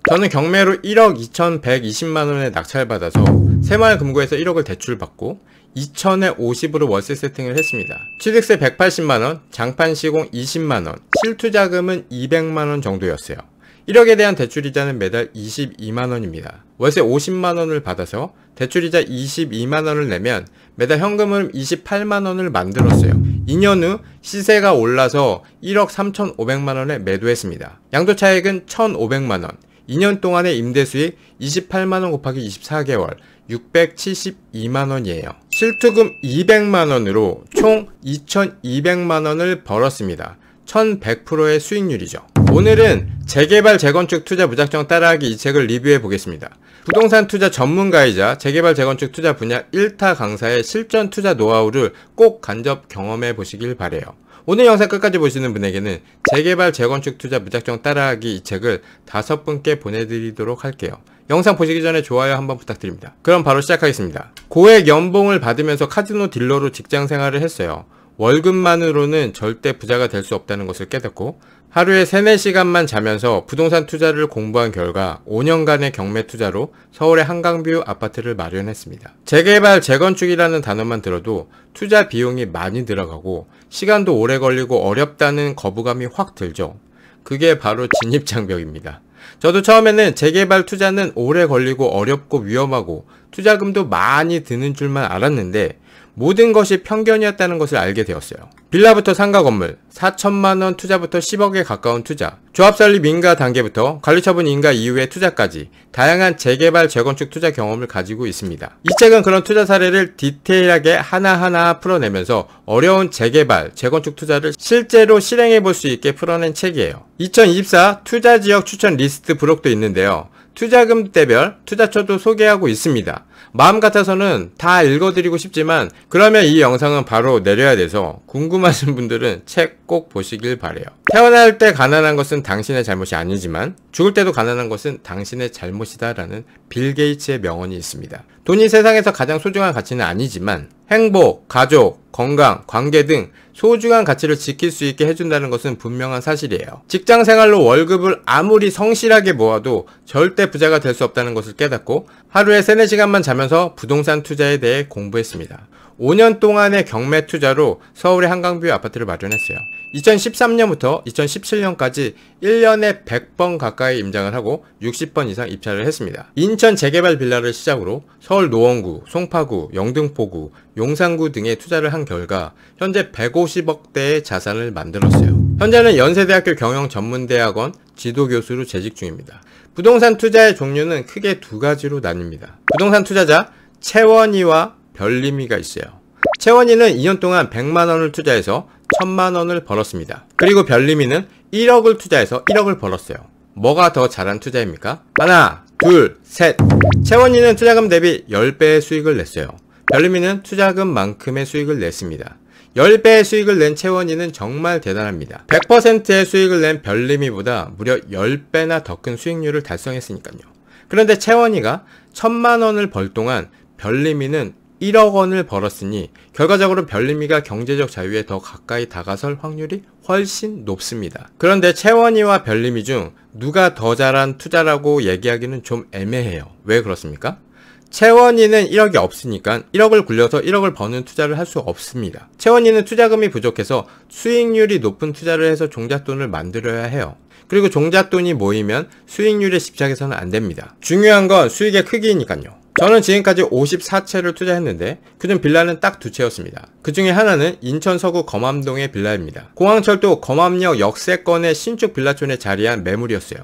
저는 경매로 1억 2,120만원에 낙찰받아서 새마을 금고에서 1억을 대출받고 2천에 50으로 월세 세팅을 했습니다. 취득세 180만원, 장판 시공 20만원, 실투자금은 200만원 정도였어요. 1억에 대한 대출이자는 매달 22만원입니다. 월세 50만원을 받아서 대출이자 22만원을 내면 매달 현금을 28만원을 만들었어요. 2년 후 시세가 올라서 1억 3,500만원에 매도했습니다. 양도차익은 1,500만원, 2년 동안의 임대수익 28만원 곱하기 24개월 672만원이에요. 실투금 200만원으로 총 2,200만원을 벌었습니다. 1100%의 수익률이죠. 오늘은 재개발 재건축 투자 무작정 따라하기 이 책을 리뷰해 보겠습니다. 부동산 투자 전문가이자 재개발 재건축 투자 분야 1타 강사의 실전 투자 노하우를 꼭 간접 경험해 보시길 바래요. 오늘 영상 끝까지 보시는 분에게는 재개발 재건축 투자 무작정 따라하기 이 책을 5분께 보내드리도록 할게요. 영상 보시기 전에 좋아요 한번 부탁드립니다. 그럼 바로 시작하겠습니다. 고액 연봉을 받으면서 카지노 딜러로 직장 생활을 했어요. 월급만으로는 절대 부자가 될 수 없다는 것을 깨닫고 하루에 3-4시간만 자면서 부동산 투자를 공부한 결과 5년간의 경매 투자로 서울의 한강뷰 아파트를 마련했습니다. 재개발, 재건축이라는 단어만 들어도 투자 비용이 많이 들어가고 시간도 오래 걸리고 어렵다는 거부감이 확 들죠. 그게 바로 진입장벽입니다. 저도 처음에는 재개발 투자는 오래 걸리고 어렵고 위험하고 투자금도 많이 드는 줄만 알았는데 모든 것이 편견이었다는 것을 알게 되었어요. 빌라부터 상가 건물, 4천만원 투자부터 10억에 가까운 투자, 조합 설립 인가 단계부터 관리처분 인가 이후의 투자까지 다양한 재개발, 재건축 투자 경험을 가지고 있습니다. 이 책은 그런 투자 사례를 디테일하게 하나하나 풀어내면서 어려운 재개발, 재건축 투자를 실제로 실행해 볼 수 있게 풀어낸 책이에요. 2024 투자지역 추천 리스트 부록도 있는데요. 투자금대별 투자처도 소개하고 있습니다. 마음 같아서는 다 읽어드리고 싶지만 그러면 이 영상은 바로 내려야 돼서 궁금하신 분들은 책 꼭 보시길 바래요. 태어날 때 가난한 것은 당신의 잘못이 아니지만 죽을 때도 가난한 것은 당신의 잘못이다 라는 빌 게이츠의 명언이 있습니다. 돈이 세상에서 가장 소중한 가치는 아니지만 행복, 가족, 건강, 관계 등 소중한 가치를 지킬 수 있게 해준다는 것은 분명한 사실이에요. 직장 생활로 월급을 아무리 성실하게 모아도 절대 부자가 될 수 없다는 것을 깨닫고 하루에 3-4시간만 자면서 부동산 투자에 대해 공부했습니다. 5년 동안의 경매 투자로 서울의 한강뷰 아파트를 마련했어요. 2013년부터 2017년까지 1년에 100번 가까이 임장을 하고 60번 이상 입찰을 했습니다. 인천 재개발 빌라를 시작으로 서울 노원구, 송파구, 영등포구, 용산구 등에 투자를 한 결과 현재 150억대의 자산을 만들었어요. 현재는 연세대학교 경영전문대학원 지도교수로 재직 중입니다. 부동산 투자의 종류는 크게 2가지로 나뉩니다. 부동산 투자자 채원이와 별림이가 있어요. 채원이는 2년 동안 100만원을 투자해서 1000만원을 벌었습니다. 그리고 별림이는 1억을 투자해서 1억을 벌었어요. 뭐가 더 잘한 투자입니까? 하나, 둘, 셋. 채원이는 투자금 대비 10배의 수익을 냈어요. 별림이는 투자금만큼의 수익을 냈습니다. 10배의 수익을 낸 채원이는 정말 대단합니다. 100%의 수익을 낸 별림이보다 무려 10배나 더 큰 수익률을 달성했으니까요. 그런데 채원이가 1000만원을 벌 동안 별림이는 1억 원을 벌었으니 결과적으로 별림이가 경제적 자유에 더 가까이 다가설 확률이 훨씬 높습니다. 그런데 채원이와 별림이 중 누가 더 잘한 투자라고 얘기하기는 좀 애매해요. 왜 그렇습니까? 채원이는 1억이 없으니까 1억을 굴려서 1억을 버는 투자를 할 수 없습니다. 채원이는 투자금이 부족해서 수익률이 높은 투자를 해서 종잣돈을 만들어야 해요. 그리고 종잣돈이 모이면 수익률에 집착해서는 안 됩니다. 중요한 건 수익의 크기니까요. 저는 지금까지 54채를 투자했는데 그중 빌라는 딱 2채였습니다. 그 중에 하나는 인천 서구 검암동의 빌라입니다. 공항철도 검암역 역세권의 신축 빌라촌에 자리한 매물이었어요.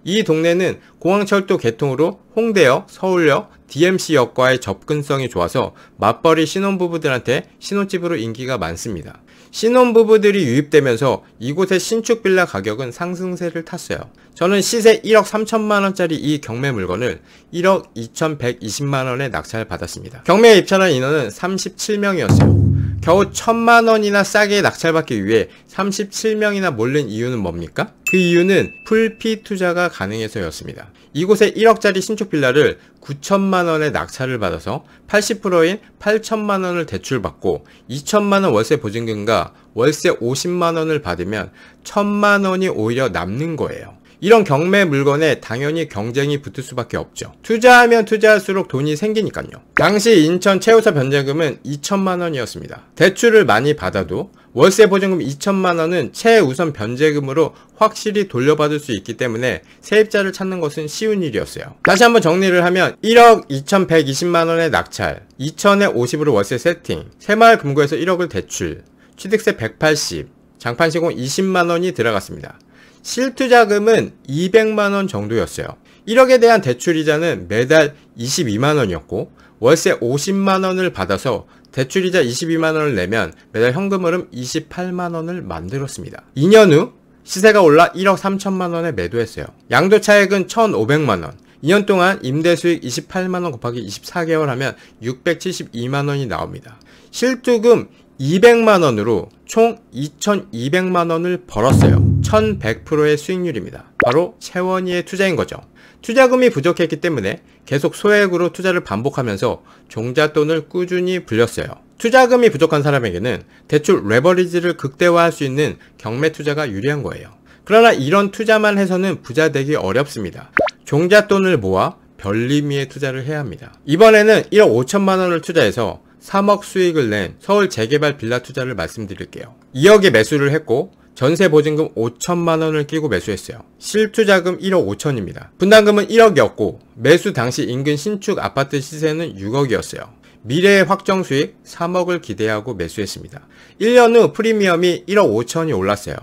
이 동네는 공항철도 개통으로 홍대역, 서울역, DMC역과의 접근성이 좋아서 맞벌이 신혼부부들한테 신혼집으로 인기가 많습니다. 신혼부부들이 유입되면서 이곳의 신축 빌라 가격은 상승세를 탔어요. 저는 시세 1억 3천만원짜리 이 경매 물건을 1억 2,120만원에 낙찰 받았습니다. 경매에 입찰한 인원은 37명이었어요. 겨우 1000만원이나 싸게 낙찰받기 위해 37명이나 몰린 이유는 뭡니까? 그 이유는 풀피 투자가 가능해서였습니다. 이곳에 1억짜리 신축 빌라를 9천만원에 낙찰을 받아서 80%인 8천만원을 대출받고 2천만원 월세 보증금과 월세 50만원을 받으면 1000만원이 오히려 남는 거예요. 이런 경매 물건에 당연히 경쟁이 붙을 수밖에 없죠. 투자하면 투자할수록 돈이 생기니까요. 당시 인천 최우서 변제금은 2천만 원이었습니다. 대출을 많이 받아도 월세 보증금 2천만 원은 최우선 변제금으로 확실히 돌려받을 수 있기 때문에 세입자를 찾는 것은 쉬운 일이었어요. 다시 한번 정리를 하면 1억 2,120만 원의 낙찰, 2천에 50으로 월세 세팅, 새마을 금고에서 1억을 대출, 취득세 180, 장판 시공 20만 원이 들어갔습니다. 실투자금은 200만 원 정도였어요. 1억에 대한 대출이자는 매달 22만 원이었고 월세 50만 원을 받아서 대출이자 22만 원을 내면 매달 현금흐름 28만 원을 만들었습니다. 2년 후 시세가 올라 1억 3천만 원에 매도했어요. 양도 차익은 1,500만 원. 2년 동안 임대수익 28만 원 곱하기 24개월 하면 672만 원이 나옵니다. 실투금 200만 원으로 총 2,200만 원을 벌었어요. 1,100%의 수익률입니다. 바로 채원이의 투자인 거죠. 투자금이 부족했기 때문에 계속 소액으로 투자를 반복하면서 종잣돈을 꾸준히 불렸어요. 투자금이 부족한 사람에게는 대출 레버리지를 극대화할 수 있는 경매 투자가 유리한 거예요. 그러나 이런 투자만 해서는 부자 되기 어렵습니다. 종잣돈을 모아 별림이에 투자를 해야 합니다. 이번에는 1억 5천만 원을 투자해서 3억 수익을 낸 서울 재개발 빌라 투자를 말씀드릴게요. 2억에 매수를 했고 전세 보증금 5천만 원을 끼고 매수했어요. 실투자금 1억 5천입니다. 분담금은 1억이었고 매수 당시 인근 신축 아파트 시세는 6억이었어요. 미래의 확정 수익 3억을 기대하고 매수했습니다. 1년 후 프리미엄이 1억 5천이 올랐어요.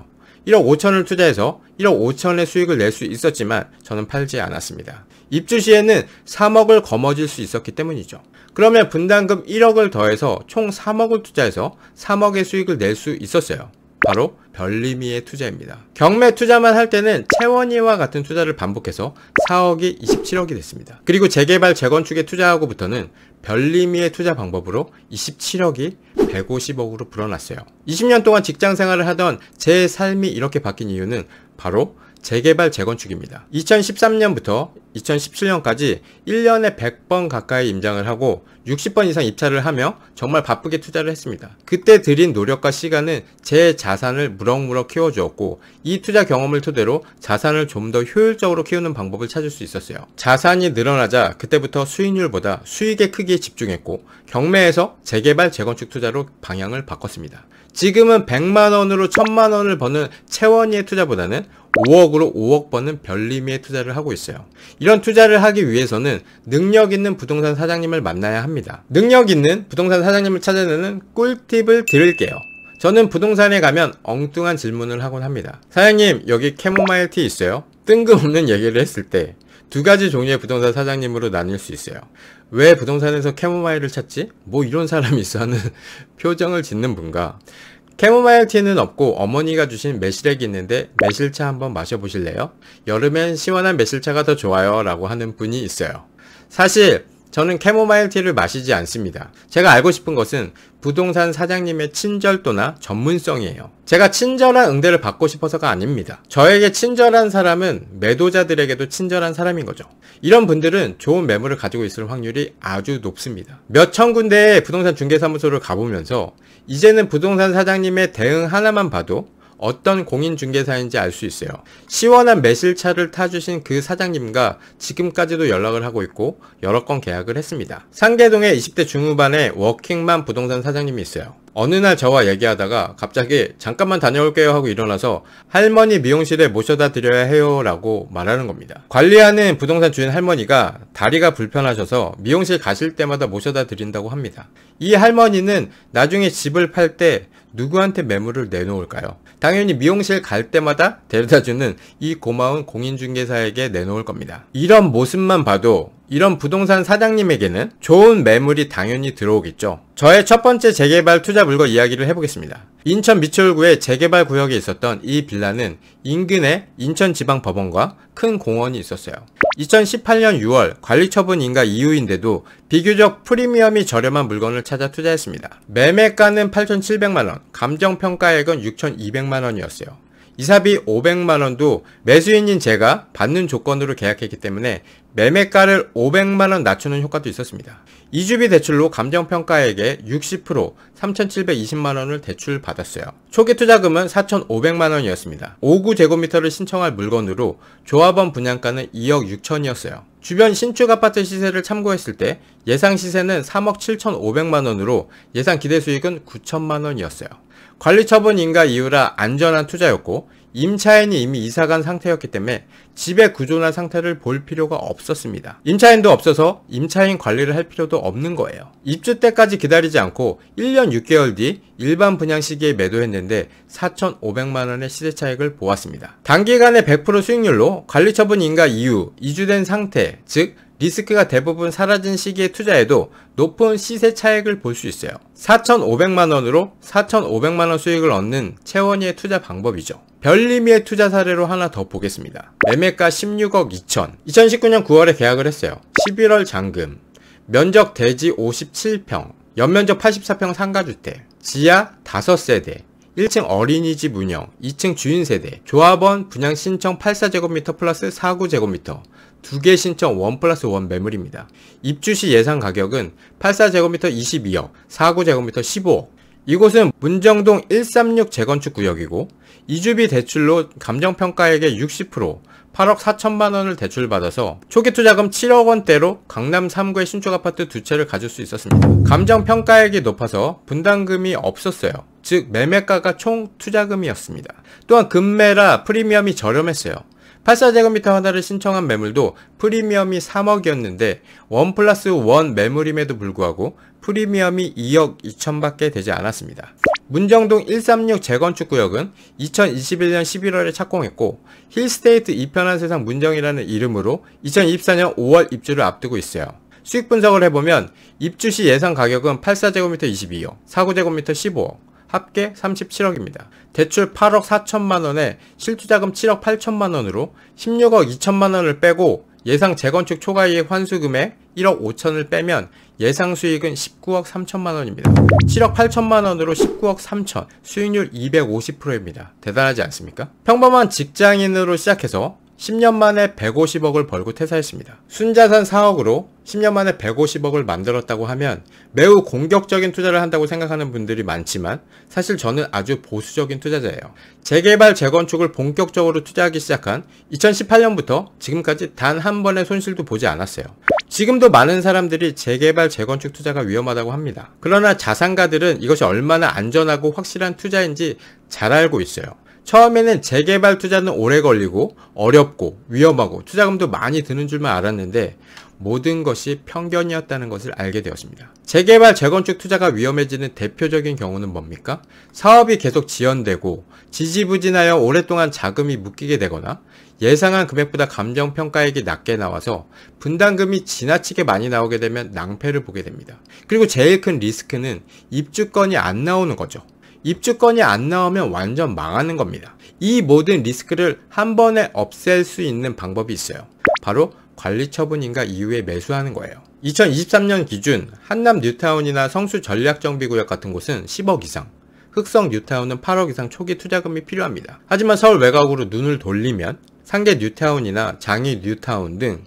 1억 5천을 투자해서 1억 5천의 수익을 낼 수 있었지만 저는 팔지 않았습니다. 입주 시에는 3억을 거머쥘 수 있었기 때문이죠. 그러면 분담금 1억을 더해서 총 3억을 투자해서 3억의 수익을 낼 수 있었어요. 바로 별림이의 투자입니다. 경매 투자만 할 때는 채원이와 같은 투자를 반복해서 4억이 27억이 됐습니다. 그리고 재개발 재건축에 투자하고부터는 별림이의 투자 방법으로 27억이 150억으로 불어났어요. 20년 동안 직장 생활을 하던 제 삶이 이렇게 바뀐 이유는 바로 재개발 재건축입니다. 2013년부터 2017년까지 1년에 100번 가까이 임장을 하고 60번 이상 입찰을 하며 정말 바쁘게 투자를 했습니다. 그때 들인 노력과 시간은 제 자산을 무럭무럭 키워주었고 이 투자 경험을 토대로 자산을 좀 더 효율적으로 키우는 방법을 찾을 수 있었어요. 자산이 늘어나자 그때부터 수익률보다 수익의 크기에 집중했고 경매에서 재개발 재건축 투자로 방향을 바꿨습니다. 지금은 100만원으로 1000만원을 버는 채원이의 투자보다는 5억으로 5억 버는 별림이의 투자를 하고 있어요. 이런 투자를 하기 위해서는 능력 있는 부동산 사장님을 만나야 합니다. 능력 있는 부동산 사장님을 찾아내는 꿀팁을 드릴게요. 저는 부동산에 가면 엉뚱한 질문을 하곤 합니다. 사장님, 여기 캐모마일 티 있어요? 뜬금없는 얘기를 했을 때 두 가지 종류의 부동산 사장님으로 나뉠 수 있어요. 왜 부동산에서 캐모마일을 찾지? 뭐 이런 사람이 있어 하는 표정을 짓는 분과 캐모마일 티는 없고 어머니가 주신 매실액이 있는데 매실차 한번 마셔보실래요? 여름엔 시원한 매실차가 더 좋아요 라고 하는 분이 있어요. 사실 저는 캐모마일 티를 마시지 않습니다. 제가 알고 싶은 것은 부동산 사장님의 친절도나 전문성이에요. 제가 친절한 응대를 받고 싶어서가 아닙니다. 저에게 친절한 사람은 매도자들에게도 친절한 사람인 거죠. 이런 분들은 좋은 매물을 가지고 있을 확률이 아주 높습니다. 몇천 군데의 부동산 중개사무소를 가보면서 이제는 부동산 사장님의 대응 하나만 봐도 어떤 공인중개사인지 알 수 있어요. 시원한 매실차를 타주신 그 사장님과 지금까지도 연락을 하고 있고 여러 건 계약을 했습니다. 상계동에 20대 중후반의 워킹맘 부동산 사장님이 있어요. 어느 날 저와 얘기하다가 갑자기 잠깐만 다녀올게요 하고 일어나서 할머니 미용실에 모셔다 드려야 해요 라고 말하는 겁니다. 관리하는 부동산 주인 할머니가 다리가 불편하셔서 미용실 가실 때마다 모셔다 드린다고 합니다. 이 할머니는 나중에 집을 팔 때 누구한테 매물을 내놓을까요? 당연히 미용실 갈 때마다 데려다주는 이 고마운 공인중개사에게 내놓을 겁니다. 이런 모습만 봐도 이런 부동산 사장님에게는 좋은 매물이 당연히 들어오겠죠. 저의 첫 번째 재개발 투자 물건 이야기를 해보겠습니다. 인천 미추홀구의 재개발 구역에 있었던 이 빌라는 인근에 인천지방법원과 큰 공원이 있었어요. 2018년 6월 관리처분 인가 이후인데도 비교적 프리미엄이 저렴한 물건을 찾아 투자했습니다. 매매가는 8,700만원, 감정평가액은 6,200만원이었어요. 이사비 500만원도 매수인인 제가 받는 조건으로 계약했기 때문에 매매가를 500만원 낮추는 효과도 있었습니다. 이주비 대출로 감정평가액의 60% 3,720만원을 대출받았어요. 초기 투자금은 4,500만원이었습니다. 5구제곱미터를 신청할 물건으로 조합원 분양가는 2억 6천이었어요. 주변 신축 아파트 시세를 참고했을 때 예상 시세는 3억 7,500만원으로 예상 기대 수익은 9천만원이었어요. 관리 처분 인가 이유라 안전한 투자였고 임차인이 이미 이사간 상태였기 때문에 집의 구조나 상태를 볼 필요가 없었습니다. 임차인도 없어서 임차인 관리를 할 필요도 없는 거예요. 입주 때까지 기다리지 않고 1년 6개월 뒤 일반 분양 시기에 매도했는데 4,500만원의 시세 차익을 보았습니다. 단기간에 100% 수익률로 관리 처분 인가 이후 이주된 상태, 즉 리스크가 대부분 사라진 시기에 투자해도 높은 시세 차익을 볼 수 있어요. 4,500만원으로 4,500만원 수익을 얻는 채원이의 투자 방법이죠. 별림이의 투자 사례로 하나 더 보겠습니다. 매매가 16억 2천. 2019년 9월에 계약을 했어요. 11월 잔금. 면적 대지 57평. 연면적 84평 상가주택. 지하 5세대. 1층 어린이집 운영, 2층 주인세대, 조합원 분양 신청 84제곱미터 플러스 4구제곱미터, 2개 신청 1+1 매물입니다. 입주시 예상 가격은 84제곱미터 22억, 4구제곱미터 15억. 이곳은 문정동 136 재건축 구역이고 이주비 대출로 감정평가액의 60% 8억 4천만원을 대출받아서 초기 투자금 7억 원대로 강남 3구의 신축 아파트 2채를 가질 수 있었습니다. 감정평가액이 높아서 분담금이 없었어요. 즉 매매가가 총 투자금이었습니다. 또한 금매라 프리미엄이 저렴했어요. 84제곱미터 하나를 신청한 매물도 프리미엄이 3억이었는데 1+1 매물임에도 불구하고 프리미엄이 2억 2천밖에 되지 않았습니다. 문정동 136 재건축 구역은 2021년 11월에 착공했고 힐스테이트 이편한 세상 문정이라는 이름으로 2024년 5월 입주를 앞두고 있어요. 수익 분석을 해보면 입주시 예상 가격은 84제곱미터 22억, 4구제곱미터 15억, 합계 37억입니다. 대출 8억 4천만원에 실투자금 7억 8천만원으로 16억 2천만원을 빼고 예상 재건축 초과이익 환수금액 1억 5천을 빼면 예상 수익은 19억 3천만원입니다. 7억 8천만원으로 19억 3천, 수익률 250%입니다. 대단하지 않습니까? 평범한 직장인으로 시작해서 10년 만에 150억을 벌고 퇴사했습니다. 순자산 4억으로 10년 만에 150억을 만들었다고 하면 매우 공격적인 투자를 한다고 생각하는 분들이 많지만 사실 저는 아주 보수적인 투자자예요. 재개발, 재건축을 본격적으로 투자하기 시작한 2018년부터 지금까지 단 한 번의 손실도 보지 않았어요. 지금도 많은 사람들이 재개발, 재건축 투자가 위험하다고 합니다. 그러나 자산가들은 이것이 얼마나 안전하고 확실한 투자인지 잘 알고 있어요. 처음에는 재개발 투자는 오래 걸리고 어렵고 위험하고 투자금도 많이 드는 줄만 알았는데 모든 것이 편견이었다는 것을 알게 되었습니다. 재개발, 재건축 투자가 위험해지는 대표적인 경우는 뭡니까? 사업이 계속 지연되고 지지부진하여 오랫동안 자금이 묶이게 되거나 예상한 금액보다 감정평가액이 낮게 나와서 분담금이 지나치게 많이 나오게 되면 낭패를 보게 됩니다. 그리고 제일 큰 리스크는 입주권이 안 나오는 거죠. 입주권이 안 나오면 완전 망하는 겁니다. 이 모든 리스크를 한 번에 없앨 수 있는 방법이 있어요. 바로 관리처분인가 이후에 매수하는 거예요. 2023년 기준 한남 뉴타운이나 성수 전략정비구역 같은 곳은 10억 이상, 흑성 뉴타운은 8억 이상 초기 투자금이 필요합니다. 하지만 서울 외곽으로 눈을 돌리면 상계 뉴타운이나 장위 뉴타운 등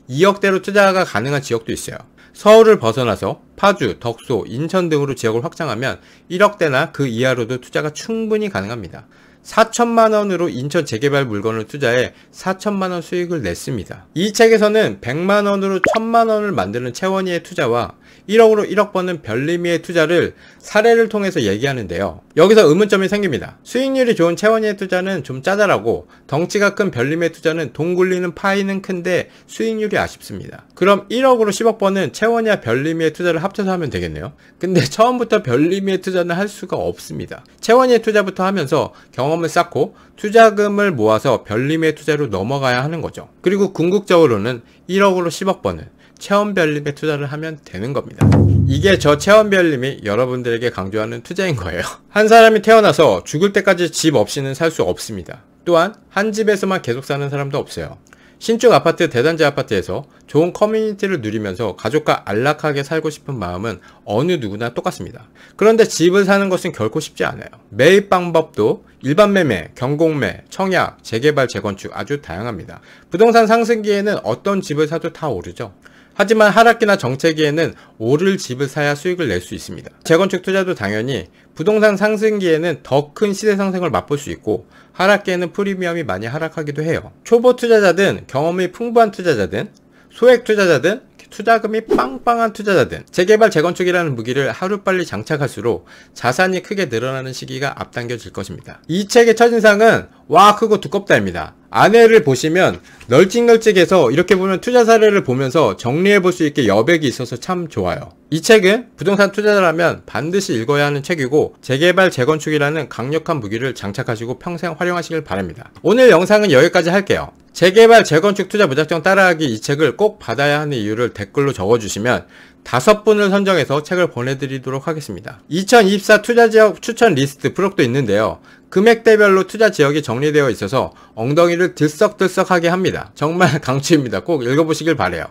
2억대로 투자가 가능한 지역도 있어요. 서울을 벗어나서 파주, 덕소, 인천 등으로 지역을 확장하면 1억대나 그 이하로도 투자가 충분히 가능합니다. 4천만원으로 인천 재개발 물건을 투자해 4천만원 수익을 냈습니다. 이 책에서는 100만원으로 1000만원을 만드는 채원이의 투자와 1억으로 1억 버는 별림이의 투자를 사례를 통해서 얘기하는데요. 여기서 의문점이 생깁니다. 수익률이 좋은 채원이의 투자는 좀 짜잘하고 덩치가 큰 별림이의 투자는 돈 굴리는 파이는 큰데 수익률이 아쉽습니다. 그럼 1억으로 10억 버는 채원이와 별림이의 투자를 합쳐서 하면 되겠네요. 근데 처음부터 별림이의 투자는 할 수가 없습니다. 채원이의 투자부터 하면서 경험을 쌓고 투자금을 모아서 별림이의 투자로 넘어가야 하는 거죠. 그리고 궁극적으로는 1억으로 10억 버는 체험별림에 투자를 하면 되는 겁니다. 이게 저 체험별림이 여러분들에게 강조하는 투자인 거예요. 한 사람이 태어나서 죽을 때까지 집 없이는 살 수 없습니다. 또한 한 집에서만 계속 사는 사람도 없어요. 신축 아파트, 대단지 아파트에서 좋은 커뮤니티를 누리면서 가족과 안락하게 살고 싶은 마음은 어느 누구나 똑같습니다. 그런데 집을 사는 것은 결코 쉽지 않아요. 매입 방법도 일반 매매, 경공매, 청약, 재개발, 재건축 아주 다양합니다. 부동산 상승기에는 어떤 집을 사도 다 오르죠. 하지만 하락기나 정체기에는 오를 집을 사야 수익을 낼 수 있습니다. 재건축 투자도 당연히 부동산 상승기에는 더 큰 시세 상승을 맛볼 수 있고 하락기에는 프리미엄이 많이 하락하기도 해요. 초보 투자자든 경험이 풍부한 투자자든 소액 투자자든 투자금이 빵빵한 투자자든 재개발 재건축이라는 무기를 하루빨리 장착할수록 자산이 크게 늘어나는 시기가 앞당겨질 것입니다. 이 책의 첫인상은 와 크고 두껍다입니다. 안에를 보시면 널찍널찍해서 이렇게 보면 투자 사례를 보면서 정리해 볼 수 있게 여백이 있어서 참 좋아요. 이 책은 부동산 투자자라면 반드시 읽어야 하는 책이고 재개발 재건축이라는 강력한 무기를 장착하시고 평생 활용하시길 바랍니다. 오늘 영상은 여기까지 할게요. 재개발 재건축 투자 무작정 따라하기 이 책을 꼭 받아야 하는 이유를 댓글로 적어주시면 5분을 선정해서 책을 보내드리도록 하겠습니다. 2024 투자지역 추천 리스트 프록도 있는데요. 금액대별로 투자 지역이 정리되어 있어서 엉덩이를 들썩들썩하게 합니다. 정말 강추입니다. 꼭 읽어보시길 바래요.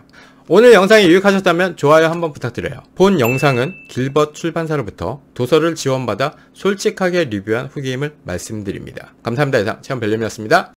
오늘 영상이 유익하셨다면 좋아요 한번 부탁드려요. 본 영상은 길벗 출판사로부터 도서를 지원받아 솔직하게 리뷰한 후기임을 말씀드립니다. 감사합니다. 이상 체험별님이었습니다.